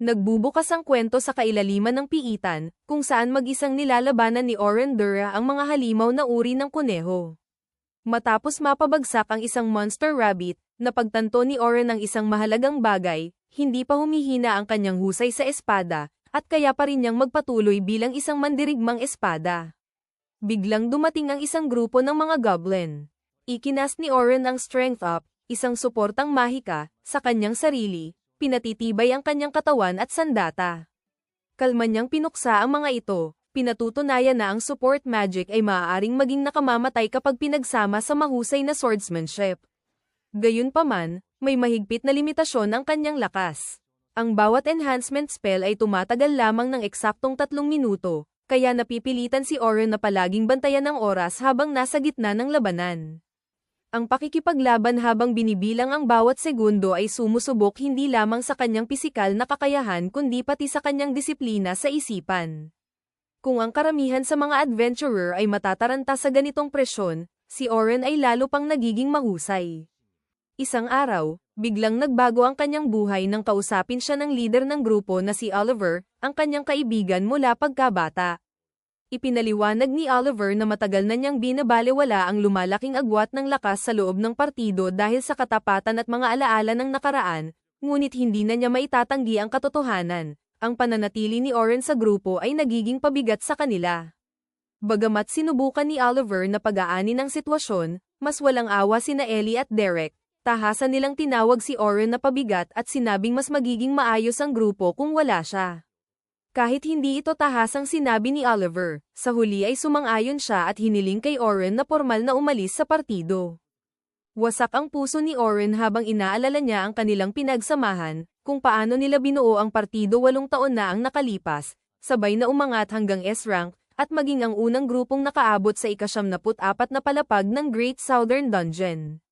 Nagbubukas ang kwento sa kailaliman ng piitan, kung saan mag-isang nilalabanan ni Oren Dura ang mga halimaw na uri ng kuneho. Matapos mapabagsak ang isang monster rabbit, napagtanto ni Oren ang isang mahalagang bagay, hindi pa humihina ang kanyang husay sa espada, at kaya pa rin niyang magpatuloy bilang isang mandirigmang espada. Biglang dumating ang isang grupo ng mga goblin. Ikinas ni Oren ang strength up, isang suportang mahika, sa kanyang sarili, pinatitibay ang kanyang katawan at sandata. Kalma niyang pinuksa ang mga ito, pinatutunayan na ang support magic ay maaaring maging nakamamatay kapag pinagsama sa mahusay na swordsmanship. Gayunpaman, may mahigpit na limitasyon ang kanyang lakas. Ang bawat enhancement spell ay tumatagal lamang ng eksaktong 3 minuto, kaya napipilitan si Oren na palaging bantayan ang oras habang nasa gitna ng labanan. Ang pakikipaglaban habang binibilang ang bawat segundo ay sumusubok hindi lamang sa kanyang pisikal na kakayahan kundi pati sa kanyang disiplina sa isipan. Kung ang karamihan sa mga adventurer ay matataranta sa ganitong presyon, si Oren ay lalo pang nagiging mahusay. Isang araw, biglang nagbago ang kanyang buhay nang kausapin siya ng leader ng grupo na si Oliver, ang kanyang kaibigan mula pagkabata. Ipinaliwanag ni Oliver na matagal na niyang binabalewala ang lumalaking agwat ng lakas sa loob ng partido dahil sa katapatan at mga alaala ng nakaraan, ngunit hindi na niya maitatanggi ang katotohanan. Ang pananatili ni Oren sa grupo ay nagiging pabigat sa kanila. Bagamat sinubukan ni Oliver na pag-aani ng sitwasyon, mas walang awa sina Ellie at Derek, tahasan nilang tinawag si Oren na pabigat at sinabing mas magiging maayos ang grupo kung wala siya. Kahit hindi ito tahasang sinabi ni Oliver, sa huli ay sumang-ayon siya at hiniling kay Oren na pormal na umalis sa partido. Wasak ang puso ni Oren habang inaalala niya ang kanilang pinagsamahan, kung paano nila binuo ang partido 8 taon na ang nakalipas, sabay na umangat hanggang S-rank, at maging ang unang grupong nakaabot sa ika-74 na palapag ng Great Southern Dungeon.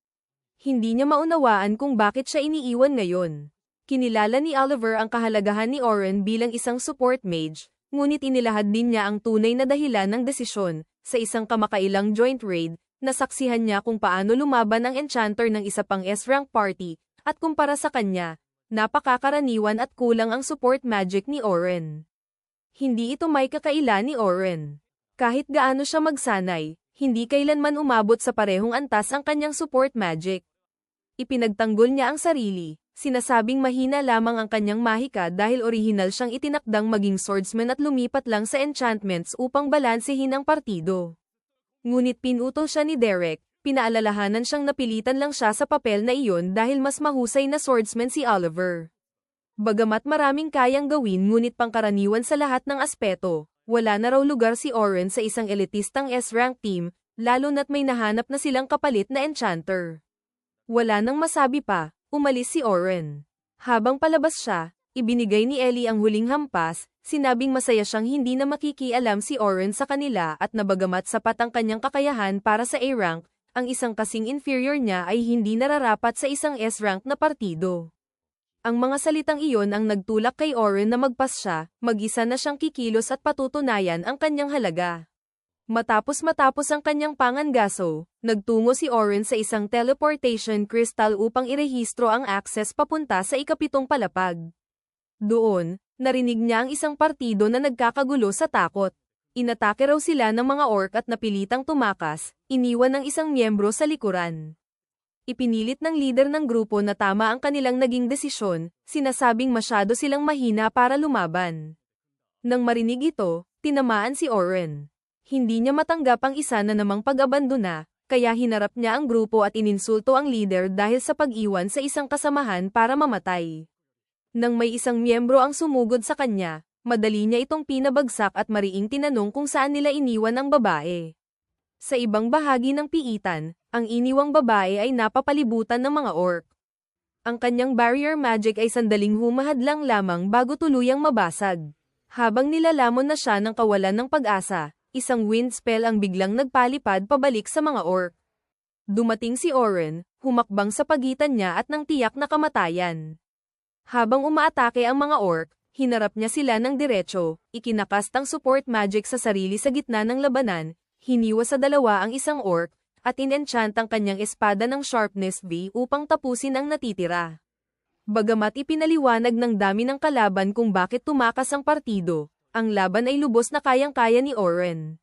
Hindi niya maunawaan kung bakit siya iniiwan ngayon. Kinilala ni Oliver ang kahalagahan ni Oren bilang isang support mage, ngunit inilahad din niya ang tunay na dahilan ng desisyon, sa isang kamakailang joint raid, nasaksihan niya kung paano lumaban ang enchanter ng isa pang S-rank party, at kumpara sa kanya, napakakaraniwan at kulang ang support magic ni Oren. Hindi ito may kakaila ni Oren. Kahit gaano siya magsanay, hindi kailanman umabot sa parehong antas ang kanyang support magic. Ipinagtanggol niya ang sarili. Sinasabing mahina lamang ang kanyang mahika dahil orihinal siyang itinakdang maging swordsman at lumipat lang sa enchantments upang balansehin ang partido. Ngunit pinutol siya ni Derek, pinaalalahanan siyang napilitan lang siya sa papel na iyon dahil mas mahusay na swordsman si Oliver. Bagamat maraming kayang gawin ngunit pangkaraniwan sa lahat ng aspeto, wala na raw lugar si Oren sa isang elitistang S-rank team, lalo na't may nahanap na silang kapalit na enchanter. Wala nang masabi pa. Umalis si Oren. Habang palabas siya, ibinigay ni Ellie ang huling hampas, sinabing masaya siyang hindi na makikialam si Oren sa kanila at nabagamat sapat ang kanyang kakayahan para sa A-rank, ang isang kasing inferior niya ay hindi nararapat sa isang S-rank na partido. Ang mga salitang iyon ang nagtulak kay Oren na magpas siya, mag-isa na siyang kikilos at patutunayan ang kanyang halaga. Matapos ang kanyang pangangaso, nagtungo si Oren sa isang teleportation crystal upang irehistro ang access papunta sa ika-7 palapag. Doon, narinig niya ang isang partido na nagkakagulo sa takot. Inatake raw sila ng mga orc at napilitang tumakas, iniwan ng isang miyembro sa likuran. Ipinilit ng leader ng grupo na tama ang kanilang naging desisyon, sinasabing masyado silang mahina para lumaban. Nang marinig ito, tinamaan si Oren. Hindi niya matanggap ang isa na namang pag-abandona, kaya hinarap niya ang grupo at ininsulto ang leader dahil sa pag-iwan sa isang kasamahan para mamatay. Nang may isang miyembro ang sumugod sa kanya, madali niya itong pinabagsak at mariing tinanong kung saan nila iniwan ang babae. Sa ibang bahagi ng piitan, ang iniwang babae ay napapalibutan ng mga orc. Ang kanyang barrier magic ay sandaling humahadlang lamang bago tuluyang mabasag. Habang nilalamon na siya ng kawalan ng pag-asa, isang wind spell ang biglang nagpalipad pabalik sa mga orc. Dumating si Oren, humakbang sa pagitan niya at nang tiyak na kamatayan. Habang umaatake ang mga orc, hinarap niya sila ng diretso, ikinakast ang support magic sa sarili sa gitna ng labanan, hiniwa sa dalawa ang isang orc, at in-enchant ang kanyang espada ng sharpness V upang tapusin ang natitira. Bagamat ipinaliwanag ng dami ng kalaban kung bakit tumakas ang partido, ang laban ay lubos na kayang-kaya ni Oren.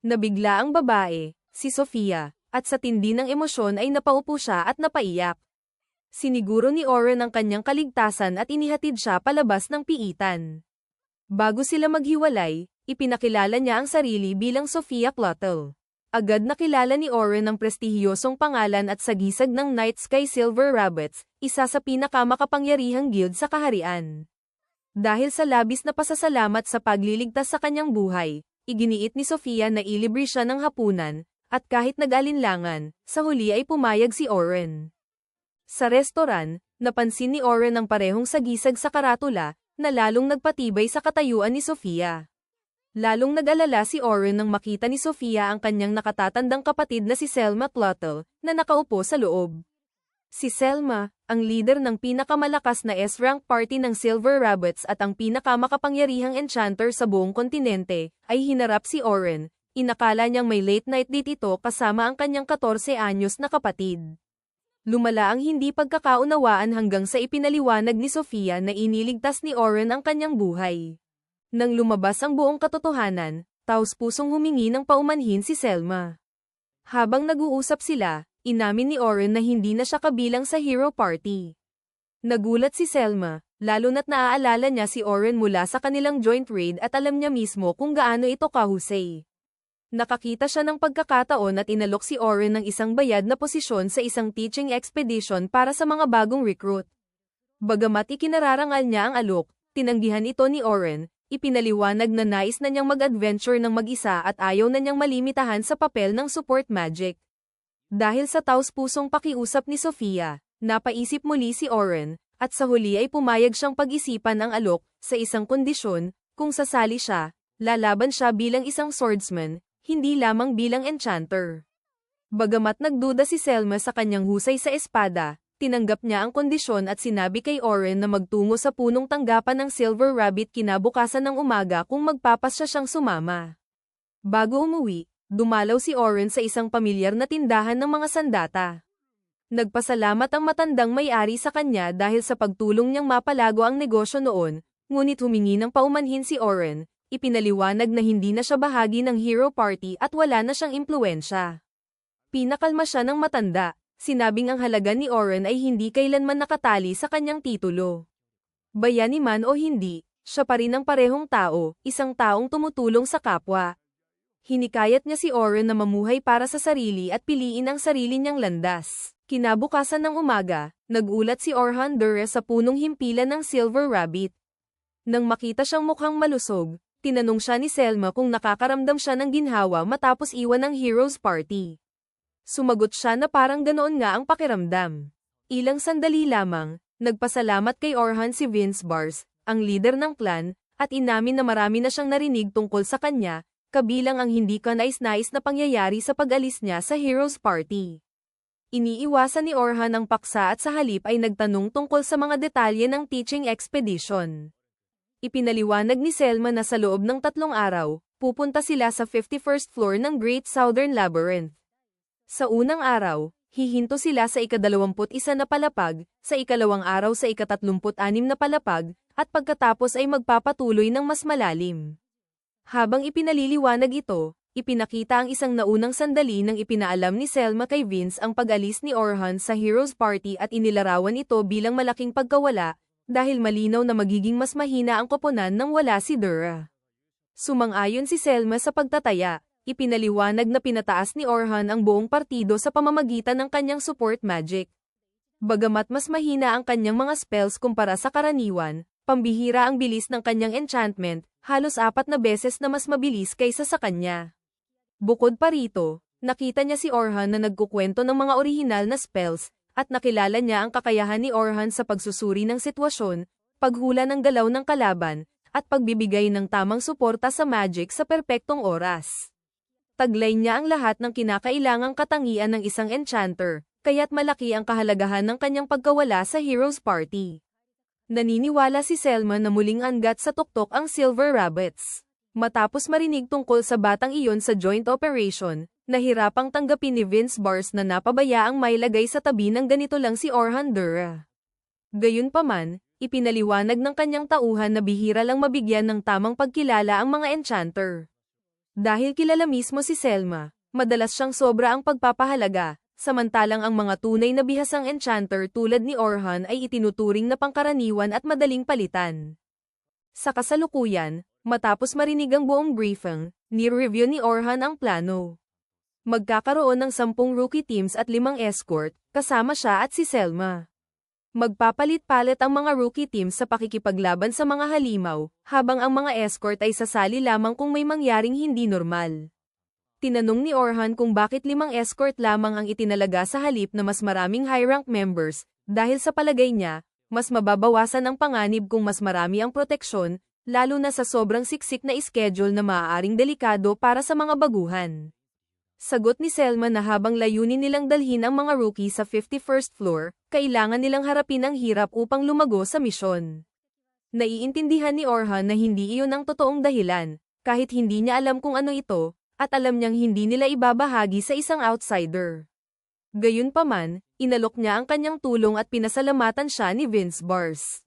Nabigla ang babae, si Sofia, at sa tindi ng emosyon ay napaupo siya at napaiyak. Siniguro ni Oren ang kanyang kaligtasan at inihatid siya palabas ng piitan. Bago sila maghiwalay, ipinakilala niya ang sarili bilang Sofia Clottel. Agad nakilala ni Oren ang prestihiyosong pangalan at sagisag ng Night Sky Silver Rabbits, isa sa pinakamakapangyarihang guild sa kaharian. Dahil sa labis na pasasalamat sa pagliligtas sa kanyang buhay, iginiit ni Sofia na ilibre siya ng hapunan, at kahit nag-alinlangan, sa huli ay pumayag si Oren. Sa restoran, napansin ni Oren ang parehong sagisag sa karatula, na lalong nagpatibay sa katayuan ni Sofia. Lalong nag-alala si Oren nang makita ni Sofia ang kanyang nakatatandang kapatid na si Selma Clottel, na nakaupo sa loob. Si Selma, ang leader ng pinakamalakas na S-rank party ng Silver Rabbits at ang pinakamakapangyarihang enchanter sa buong kontinente, ay hinarap si Oren. Inakala niyang may late night date ito kasama ang kanyang 14 anyos na kapatid. Lumala ang hindi pagkakaunawaan hanggang sa ipinaliwanag ni Sofia na iniligtas ni Oren ang kanyang buhay. Nang lumabas ang buong katotohanan, taos-pusong humingi ng paumanhin si Selma. Habang nag-uusap sila, inamin ni Oren na hindi na siya kabilang sa hero party. Nagulat si Selma, lalo na't naaalala niya si Oren mula sa kanilang joint raid at alam niya mismo kung gaano ito kahusay. Nakakita siya ng pagkakataon at inalok si Oren ng isang bayad na posisyon sa isang teaching expedition para sa mga bagong recruit. Bagamat ikinararangal niya ang alok, tinanggihan ito ni Oren. Ipinaliwanag na nais na niyang mag-adventure ng mag-isa at ayaw na niyang malimitahan sa papel ng support magic. Dahil sa taos-pusong pakiusap ni Sofia, napaisip muli si Oren, at sa huli ay pumayag siyang pag-isipan ang alok, sa isang kondisyon, kung sasali siya, lalaban siya bilang isang swordsman, hindi lamang bilang enchanter. Bagamat nagduda si Selma sa kanyang husay sa espada, tinanggap niya ang kondisyon at sinabi kay Oren na magtungo sa punong tanggapan ng Silver Rabbit kinabukasan ng umaga kung magpapasya siyang sumama. Bago umuwi, dumalaw si Oren sa isang pamilyar na tindahan ng mga sandata. Nagpasalamat ang matandang may-ari sa kanya dahil sa pagtulong niyang mapalago ang negosyo noon, ngunit humingi ng paumanhin si Oren, ipinaliwanag na hindi na siya bahagi ng hero party at wala na siyang impluwensya. Pinakalma siya ng matanda. Sinabing ang halaga ni Oren ay hindi kailanman nakatali sa kanyang titulo. Bayani man o hindi, siya pa rin ang parehong tao, isang taong tumutulong sa kapwa. Hinikayat niya si Oren na mamuhay para sa sarili at piliin ang sarili niyang landas. Kinabukasan ng umaga, nagulat si Orhan Dura sa punong himpilan ng Silver Rabbit. Nang makita siyang mukhang malusog, tinanong siya ni Selma kung nakakaramdam siya ng ginhawa matapos iwan ng Heroes Party. Sumagot siya na parang ganoon nga ang pakiramdam. Ilang sandali lamang, nagpasalamat kay Orhan si Vince Bars, ang leader ng clan, at inamin na marami na siyang narinig tungkol sa kanya, kabilang ang hindi kanais-nais na pangyayari sa pag-alis niya sa Heroes Party. Iniiwasan ni Orhan ang paksa at sa halip ay nagtanong tungkol sa mga detalye ng teaching expedition. Ipinaliwanag ni Selma na sa loob ng 3 araw, pupunta sila sa 51st floor ng Great Southern Labyrinth. Sa unang araw, hihinto sila sa ika-21 na palapag, sa ikalawang araw sa ika-36 na palapag, at pagkatapos ay magpapatuloy ng mas malalim. Habang ipinaliliwanag ito, ipinakita ang isang naunang sandali nang ipinaalam ni Selma kay Vince ang pag-alis ni Orhan sa Heroes Party at inilarawan ito bilang malaking pagkawala, dahil malinaw na magiging mas mahina ang koponan nang wala si Dura. Sumang-ayon si Selma sa pagtataya. Ipinaliwanag na pinataas ni Orhan ang buong partido sa pamamagitan ng kanyang support magic. Bagamat mas mahina ang kanyang mga spells kumpara sa karaniwan, pambihira ang bilis ng kanyang enchantment, halos 4 na beses na mas mabilis kaysa sa kanya. Bukod pa rito, nakita niya si Orhan na nagkukwento ng mga orihinal na spells, at nakilala niya ang kakayahan ni Orhan sa pagsusuri ng sitwasyon, paghula ng galaw ng kalaban, at pagbibigay ng tamang suporta sa magic sa perpektong oras. Taglay niya ang lahat ng kinakailangang katangian ng isang enchanter, kaya't malaki ang kahalagahan ng kanyang pagkawala sa Heroes Party. Naniniwala si Selma na muling angat sa tuktok ang Silver Rabbits. Matapos marinig tungkol sa batang iyon sa joint operation, nahirapang tanggapin ni Vince Bars na napabayaang mailagay sa tabi ng ganito lang si Orhan Dura. Gayunpaman, ipinaliwanag ng kanyang tauhan na bihira lang mabigyan ng tamang pagkilala ang mga enchanter. Dahil kilala mismo si Selma, madalas siyang sobra ang pagpapahalaga, samantalang ang mga tunay na bihasang enchanter tulad ni Orhan ay itinuturing na pangkaraniwan at madaling palitan. Sa kasalukuyan, matapos marinig ang buong briefing, ni-review ni Orhan ang plano. Magkakaroon ng 10 rookie teams at 5 escort, kasama siya at si Selma. Magpapalit-palit ang mga rookie teams sa pakikipaglaban sa mga halimaw, habang ang mga escort ay sasali lamang kung may mangyaring hindi normal. Tinanong ni Orhan kung bakit 5 escort lamang ang itinalaga sa halip na mas maraming high-rank members, dahil sa palagay niya, mas mababawasan ang panganib kung mas marami ang proteksyon, lalo na sa sobrang siksik na schedule na maaaring delikado para sa mga baguhan. Sagot ni Selma na habang layunin nilang dalhin ang mga rookie sa 51st floor, kailangan nilang harapin ang hirap upang lumago sa misyon. Naiintindihan ni Orhan na hindi iyon ang totoong dahilan, kahit hindi niya alam kung ano ito, at alam niyang hindi nila ibabahagi sa isang outsider. Gayunpaman, inalok niya ang kanyang tulong at pinasalamatan siya ni Vince Bars.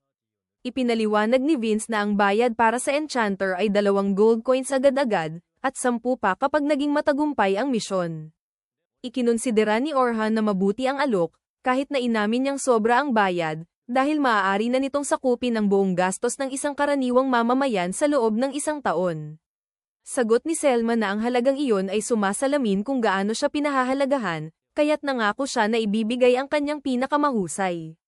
Ipinaliwanag ni Vince na ang bayad para sa enchanter ay 2 gold coins agad-agad, at 10 pa kapag naging matagumpay ang misyon. Ikinonsidera ni Orhan na mabuti ang alok, kahit na inamin niyang sobra ang bayad, dahil maaari na nitong sakupin ang buong gastos ng isang karaniwang mamamayan sa loob ng 1 taon. Sagot ni Selma na ang halagang iyon ay sumasalamin kung gaano siya pinahahalagahan, kaya't nangako siya na ibibigay ang kanyang pinakamahusay.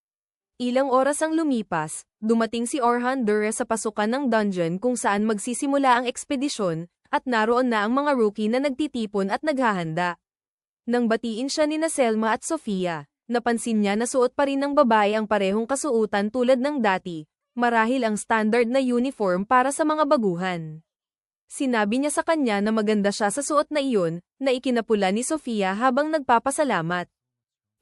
Ilang oras ang lumipas, dumating si Orhan Dure sa pasukan ng dungeon kung saan magsisimula ang ekspedisyon, at naroon na ang mga rookie na nagtitipon at naghahanda. Nang batiin siya nina Selma at Sofia, napansin niya na suot pa rin ng babae ang parehong kasuotan tulad ng dati, marahil ang standard na uniform para sa mga baguhan. Sinabi niya sa kanya na maganda siya sa suot na iyon, na ikinapula ni Sofia habang nagpapasalamat.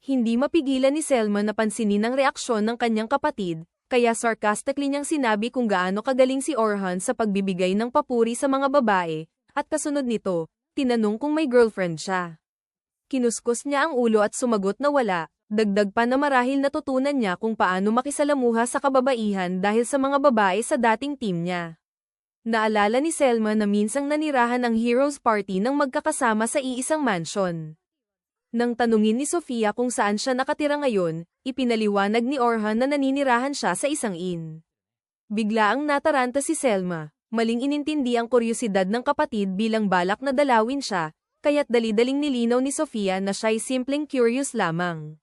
Hindi mapigilan ni Selma na pansinin ang reaksyon ng kanyang kapatid, kaya sarcastically niyang sinabi kung gaano kagaling si Orhan sa pagbibigay ng papuri sa mga babae, at kasunod nito, tinanong kung may girlfriend siya. Kinuskos niya ang ulo at sumagot na wala, dagdag pa na marahil natutunan niya kung paano makisalamuha sa kababaihan dahil sa mga babae sa dating team niya. Naalala ni Selma na minsang nanirahan ang Heroes Party nang magkakasama sa iisang mansion. Nang tanungin ni Sofia kung saan siya nakatira ngayon, ipinaliwanag ni Orhan na naninirahan siya sa isang inn. Biglaang nataranta si Selma, maling inintindi ang kuryosidad ng kapatid bilang balak na dalawin siya, kaya't dali-daling nilinaw ni Sofia na siya'y simpleng curious lamang.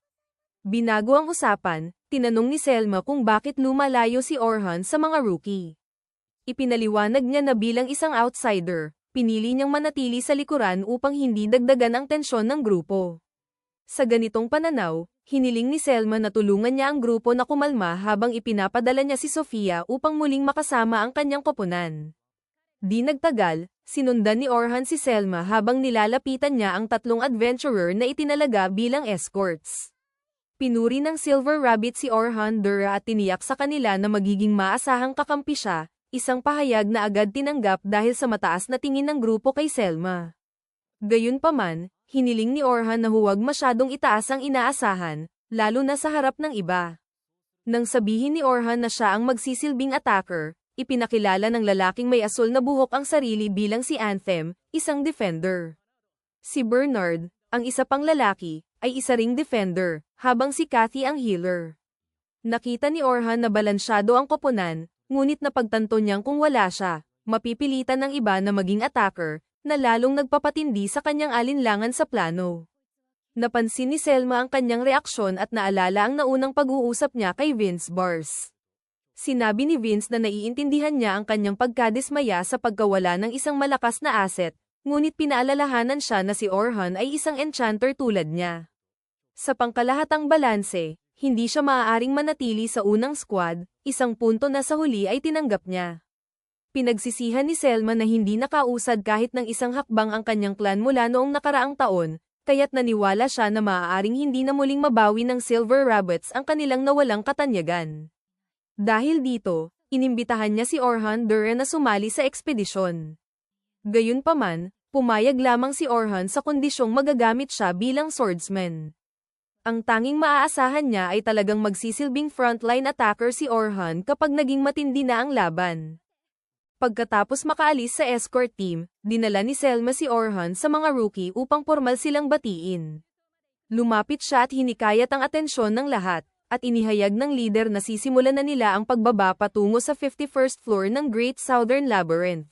Binago ang usapan, tinanong ni Selma kung bakit lumalayo si Orhan sa mga rookie. Ipinaliwanag niya na bilang isang outsider, pinili niyang manatili sa likuran upang hindi dagdagan ang tensyon ng grupo. Sa ganitong pananaw, hiniling ni Selma na tulungan niya ang grupo na kumalma habang ipinapadala niya si Sofia upang muling makasama ang kanyang koponan. Di nagtagal, sinundan ni Orhan si Selma habang nilalapitan niya ang 3 adventurer na itinalaga bilang escorts. Pinuri ng Silver Rabbit si Orhan Dura at tiniyak sa kanila na magiging maasahang kakampi siya, isang pahayag na agad tinanggap dahil sa mataas na tingin ng grupo kay Selma. Gayunpaman, hiniling ni Orhan na huwag masyadong itaas ang inaasahan, lalo na sa harap ng iba. Nang sabihin ni Orhan na siya ang magsisilbing attacker, ipinakilala ng lalaking may asul na buhok ang sarili bilang si Anthem, isang defender. Si Bernard, ang isa pang lalaki, ay isa ring defender, habang si Kathy ang healer. Nakita ni Orhan na balansyado ang koponan, ngunit napagtanto niyang kung wala siya, mapipilitan ng iba na maging attacker, na lalong nagpapatindi sa kanyang alinlangan sa plano. Napansin ni Selma ang kanyang reaksyon at naalala ang naunang pag-uusap niya kay Vince Bars. Sinabi ni Vince na naiintindihan niya ang kanyang pagkadismaya sa pagkawala ng isang malakas na asset, ngunit pinaalalahanan siya na si Orhan ay isang enchanter tulad niya. Sa pangkalahatang balanse, hindi siya maaaring manatili sa unang squad, isang punto na sa huli ay tinanggap niya. Pinagsisihan ni Selma na hindi nakausad kahit ng isang hakbang ang kanyang clan mula noong nakaraang taon, kaya't naniwala siya na maaaring hindi na muling mabawi ng Silver Rabbits ang kanilang nawalang katanyagan. Dahil dito, inimbitahan niya si Orhan Dure na sumali sa ekspedisyon. Gayunpaman, pumayag lamang si Orhan sa kondisyong magagamit siya bilang swordsman. Ang tanging maaasahan niya ay talagang magsisilbing frontline attacker si Orhan kapag naging matindi na ang laban. Pagkatapos makaalis sa escort team, dinala ni Selma si Orhan sa mga rookie upang pormal silang batiin. Lumapit siya at hinikayat ang atensyon ng lahat, at inihayag ng leader na sisimulan na nila ang pagbaba patungo sa 51st floor ng Great Southern Labyrinth.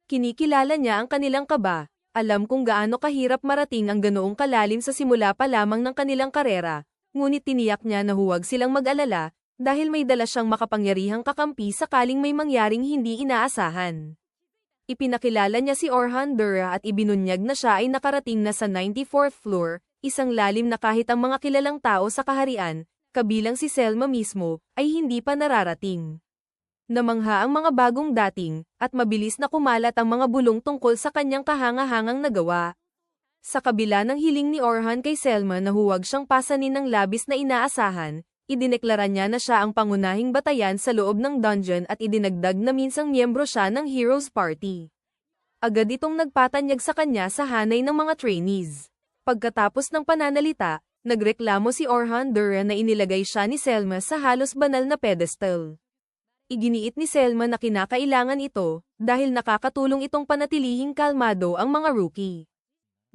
Kinikilala niya ang kanilang kaba, alam kung gaano kahirap marating ang ganoong kalalim sa simula pa lamang ng kanilang karera, ngunit tiniyak niya na huwag silang mag-alala, dahil may dala siyang makapangyarihang kakampi sakaling may mangyaring hindi inaasahan. Ipinakilala niya si Orhan Dura at ibinunyag na siya ay nakarating na sa 94th floor, isang lalim na kahit ang mga kilalang tao sa kaharian, kabilang si Selma mismo, ay hindi pa nararating. Namangha ang mga bagong dating, at mabilis na kumalat ang mga bulong tungkol sa kanyang kahanga-hangang nagawa. Sa kabila ng hiling ni Orhan kay Selma na huwag siyang pasanin ng labis na inaasahan, idineklara niya na siya ang pangunahing batayan sa loob ng dungeon at idinagdag na minsang miyembro siya ng Heroes Party. Agad itong nagpatanyag sa kanya sa hanay ng mga trainees. Pagkatapos ng pananalita, nagreklamo si Orhan Dura na inilagay siya ni Selma sa halos banal na pedestal. Iginiit ni Selma na kinakailangan ito, dahil nakakatulong itong panatilihing kalmado ang mga rookie.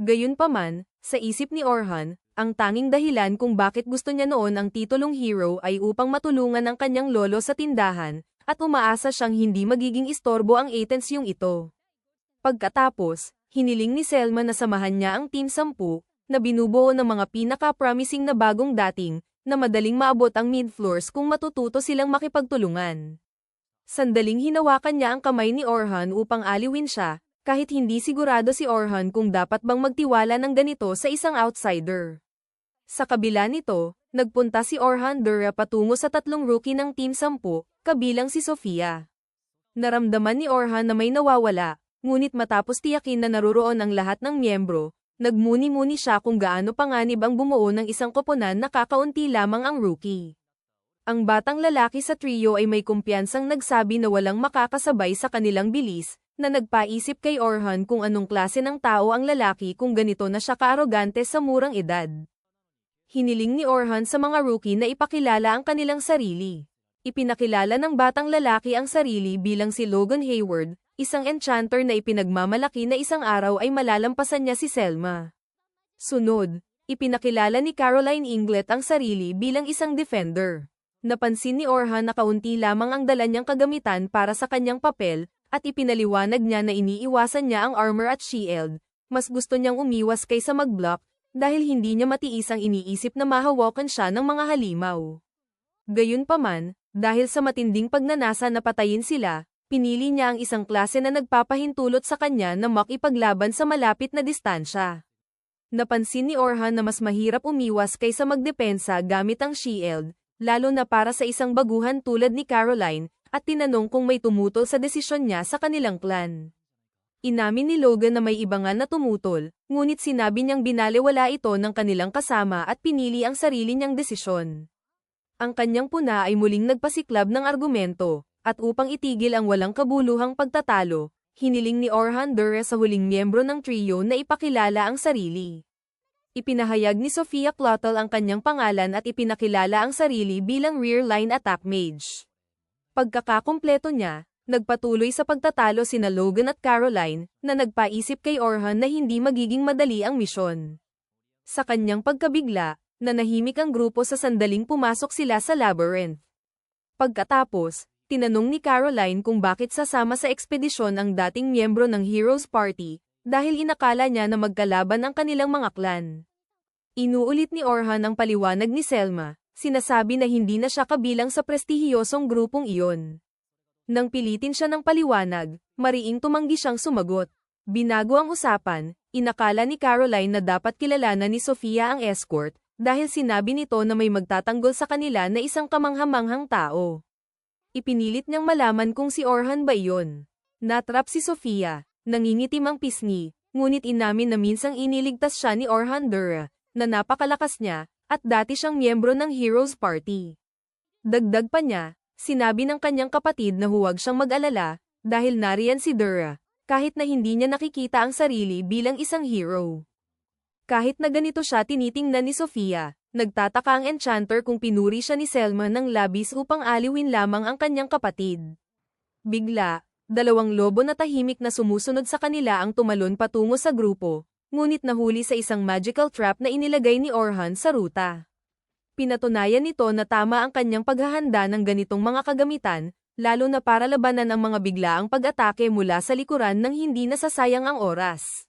Gayunpaman, sa isip ni Orhan, ang tanging dahilan kung bakit gusto niya noon ang titulong hero ay upang matulungan ang kanyang lolo sa tindahan, at umaasa siyang hindi magiging istorbo ang atensyong ito. Pagkatapos, hiniling ni Selma na samahan niya ang Team 10, na binubuo ng mga pinaka-promising na bagong dating, na madaling maabot ang mid-floors kung matututo silang makipagtulungan. Sandaling hinawakan niya ang kamay ni Orhan upang aliwin siya, kahit hindi sigurado si Orhan kung dapat bang magtiwala ng ganito sa isang outsider. Sa kabila nito, nagpunta si Orhan Dura patungo sa tatlong rookie ng Team 10, kabilang si Sofia. Naramdaman ni Orhan na may nawawala, ngunit matapos tiyakin na naruroon ang lahat ng miyembro, nagmuni-muni siya kung gaano panganib ang bumuo ng isang koponan na kakaunti lamang ang rookie. Ang batang lalaki sa trio ay may kumpiyansang nagsabi na walang makakasabay sa kanilang bilis, na nagpaisip kay Orhan kung anong klase ng tao ang lalaki kung ganito na siya kaarogante sa murang edad. Hiniling ni Orhan sa mga rookie na ipakilala ang kanilang sarili. Ipinakilala ng batang lalaki ang sarili bilang si Logan Hayward, isang enchanter na ipinagmamalaki na isang araw ay malalampasan niya si Selma. Sunod, ipinakilala ni Caroline Inglet ang sarili bilang isang defender. Napansin ni Orhan na kaunti lamang ang dala niyang kagamitan para sa kanyang papel, at ipinaliwanag niya na iniiwasan niya ang armor at shield. Mas gusto niyang umiwas kaysa mag-block, dahil hindi niya matiis ang iniisip na mahawakan siya ng mga halimaw. Gayunpaman, dahil sa matinding pagnanasa na patayin sila, pinili niya ang isang klase na nagpapahintulot sa kanya na makipaglaban sa malapit na distansya. Napansin ni Orhan na mas mahirap umiwas kaysa magdepensa gamit ang shield, lalo na para sa isang baguhan tulad ni Caroline, at tinanong kung may tumutol sa desisyon niya sa kanilang clan. Inamin ni Logan na may iba nga na tumutol, ngunit sinabi niyang binalewala ito ng kanilang kasama at pinili ang sarili niyang desisyon. Ang kanyang puna ay muling nagpasiklab ng argumento, at upang itigil ang walang kabuluhang pagtatalo, hiniling ni Orhan Dura sa huling miyembro ng trio na ipakilala ang sarili. Ipinahayag ni Sofia Clottle ang kanyang pangalan at ipinakilala ang sarili bilang rear line attack mage. Pagkakakumpleto niya, nagpatuloy sa pagtatalo sina Logan at Caroline, na nagpaisip kay Orhan na hindi magiging madali ang misyon. Sa kanyang pagkabigla, nanahimik ang grupo sa sandaling pumasok sila sa labyrinth. Pagkatapos, tinanong ni Caroline kung bakit sasama sa ekspedisyon ang dating miyembro ng Heroes Party, dahil inakala niya na magkalaban ang kanilang mga clan. Inuulit ni Orhan ang paliwanag ni Selma, sinasabi na hindi na siya kabilang sa prestihiyosong grupong iyon. Nang pilitin siya ng paliwanag, mariing tumanggi siyang sumagot. Binago ang usapan, inakala ni Caroline na dapat kilalanan ni Sofia ang escort, dahil sinabi nito na may magtatanggol sa kanila na isang kamanghamanghang tao. Ipinilit niyang malaman kung si Orhan ba iyon. Natrap si Sofia. Nangingitim ang pisngi, ngunit inamin na minsang iniligtas siya ni Orhan Dura, na napakalakas niya, at dati siyang miyembro ng Heroes Party. Dagdag pa niya, sinabi ng kanyang kapatid na huwag siyang mag-alala, dahil nariyan si Dura, kahit na hindi niya nakikita ang sarili bilang isang hero. Kahit na ganito siya tinitingnan ni Sofia, Nagtataka ang Enchanter kung pinuri siya ni Selma ng labis upang aliwin lamang ang kanyang kapatid. Bigla, dalawang lobo na tahimik na sumusunod sa kanila ang tumalon patungo sa grupo, ngunit nahuli sa isang magical trap na inilagay ni Orhan sa ruta. Pinatunayan nito na tama ang kanyang paghahanda ng ganitong mga kagamitan, lalo na para labanan ang mga biglaang pag-atake mula sa likuran nang hindi nasasayang ang oras.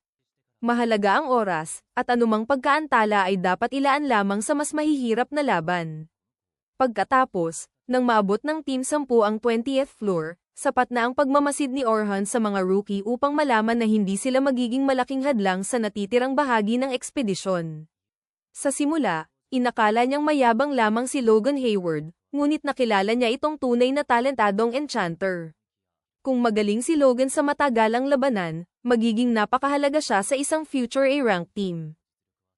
Mahalaga ang oras, at anumang pagkaantala ay dapat ilaan lamang sa mas mahihirap na laban. Pagkatapos, nang maabot ng Team 10 ang 20th floor, sapat na ang pagmamasid ni Orhan sa mga rookie upang malaman na hindi sila magiging malaking hadlang sa natitirang bahagi ng ekspedisyon. Sa simula, inakala niyang mayabang lamang si Logan Hayward, ngunit nakilala niya itong tunay na talentadong Enchanter. Kung magaling si Logan sa matagalang labanan, magiging napakahalaga siya sa isang future A-rank team.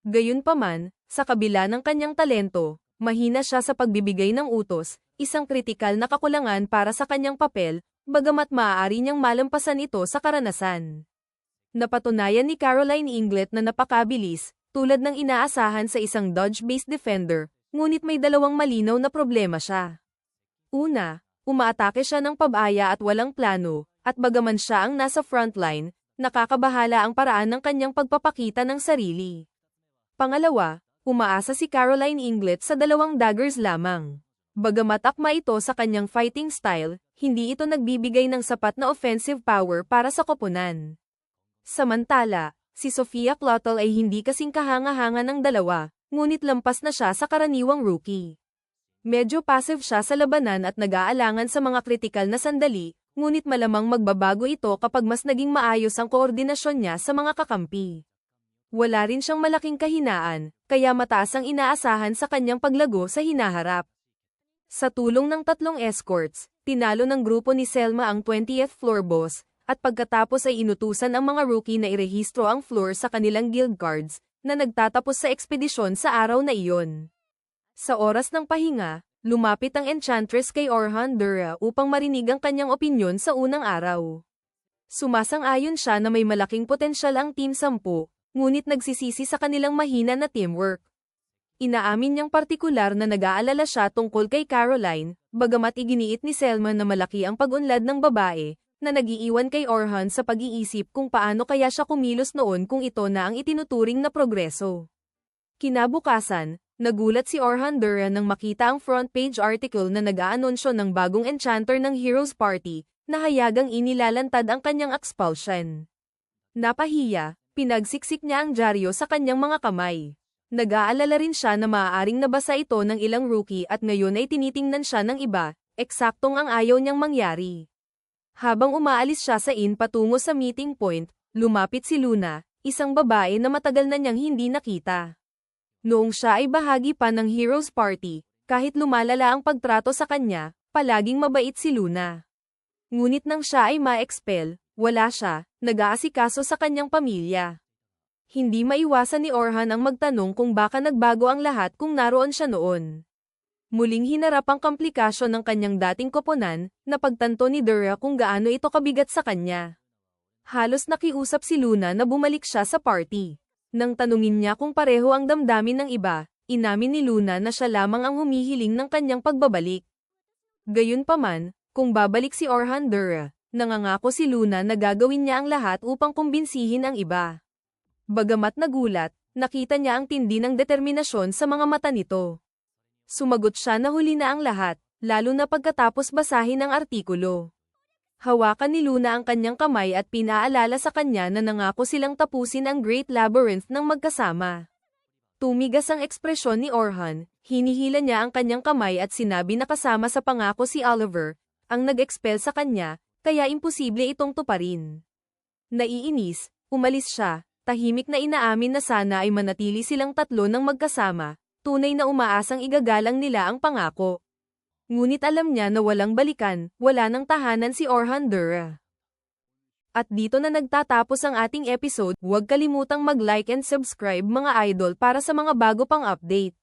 Gayunpaman, sa kabila ng kanyang talento, mahina siya sa pagbibigay ng utos, isang kritikal na kakulangan para sa kanyang papel, bagamat maaari niyang malampasan ito sa karanasan. Napatunayan ni Caroline Inglet na napakabilis, tulad ng inaasahan sa isang dodge-based defender, ngunit may dalawang malinaw na problema siya. Una, umaatake siya ng pabaya at walang plano, at bagaman siya ang nasa frontline, nakakabahala ang paraan ng kanyang pagpapakita ng sarili. Pangalawa, umaasa si Caroline Inglet sa 2 daggers lamang. Bagamat akma ito sa kanyang fighting style, hindi ito nagbibigay ng sapat na offensive power para sa koponan. Samantala, si Sofia Clottle ay hindi kasing kahanga-hanga ng dalawa, ngunit lampas na siya sa karaniwang rookie. Medyo passive siya sa labanan at nag-aalangan sa mga kritikal na sandali, ngunit malamang magbabago ito kapag mas naging maayos ang koordinasyon niya sa mga kakampi. Wala rin siyang malaking kahinaan, kaya mataas ang inaasahan sa kanyang paglago sa hinaharap. Sa tulong ng 3 escorts, tinalo ng grupo ni Selma ang 20th floor boss, at pagkatapos ay inutusan ang mga rookie na irehistro ang floor sa kanilang guild cards, na nagtatapos sa ekspedisyon sa araw na iyon. Sa oras ng pahinga, lumapit ang Enchantress kay Orhan Dura upang marinig ang kanyang opinyon sa unang araw. Sumasang-ayon siya na may malaking potensyal ang Team 10, ngunit nagsisisi sa kanilang mahina na teamwork. Inaamin niyang partikular na nag-aalala siya tungkol kay Caroline, bagamat iginiit ni Selma na malaki ang pag-unlad ng babae, na nag-iiwan kay Orhan sa pag-iisip kung paano kaya siya kumilos noon kung ito na ang itinuturing na progreso. Kinabukasan, nagulat si Orhan Dura nang makita ang front page article na nag-aanonsyo ng bagong Enchanter ng Heroes Party, na hayagang inilalantad ang kanyang expulsion. Napahiya, pinagsiksik niya ang dyaryo sa kanyang mga kamay. Nag-aalala rin siya na maaaring nabasa ito ng ilang rookie at ngayon ay tinitingnan siya ng iba, eksaktong ang ayaw niyang mangyari. Habang umaalis siya sa inn patungo sa meeting point, lumapit si Luna, isang babae na matagal na niyang hindi nakita. Noong siya ay bahagi pa ng Heroes Party, kahit lumalala ang pagtrato sa kanya, palaging mabait si Luna. Ngunit nang siya ay ma-expel, wala siya, nag-aasikaso sa kanyang pamilya. Hindi maiwasan ni Orhan ang magtanong kung baka nagbago ang lahat kung naroon siya noon. Muling hinarap ang komplikasyon ng kanyang dating koponan, na pagtanto ni Dura kung gaano ito kabigat sa kanya. Halos nakiusap si Luna na bumalik siya sa party. Nang tanungin niya kung pareho ang damdamin ng iba, inamin ni Luna na siya lamang ang humihiling ng kanyang pagbabalik. Gayunpaman, kung babalik si Orhan Dura, nangangako si Luna na gagawin niya ang lahat upang kumbinsihin ang iba. Bagamat nagulat, nakita niya ang tindi ng determinasyon sa mga mata nito. Sumagot siya na huli na ang lahat, lalo na pagkatapos basahin ang artikulo. Hawakan ni Luna ang kanyang kamay at pinaalala sa kanya na nangako silang tapusin ang Great Labyrinth ng magkasama. Tumigas ang ekspresyon ni Orhan, hinihila niya ang kanyang kamay at sinabi na kasama sa pangako si Oliver, ang nag-expel sa kanya, kaya imposible itong tuparin. Naiinis, umalis siya. Tahimik na inaamin na sana ay manatili silang tatlo ng magkasama, tunay na umaasang igagalang nila ang pangako. Ngunit alam niya na walang balikan, wala nang tahanan si Orhan Dura. At dito na nagtatapos ang ating episode, huwag kalimutang mag-like and subscribe mga idol para sa mga bago pang update.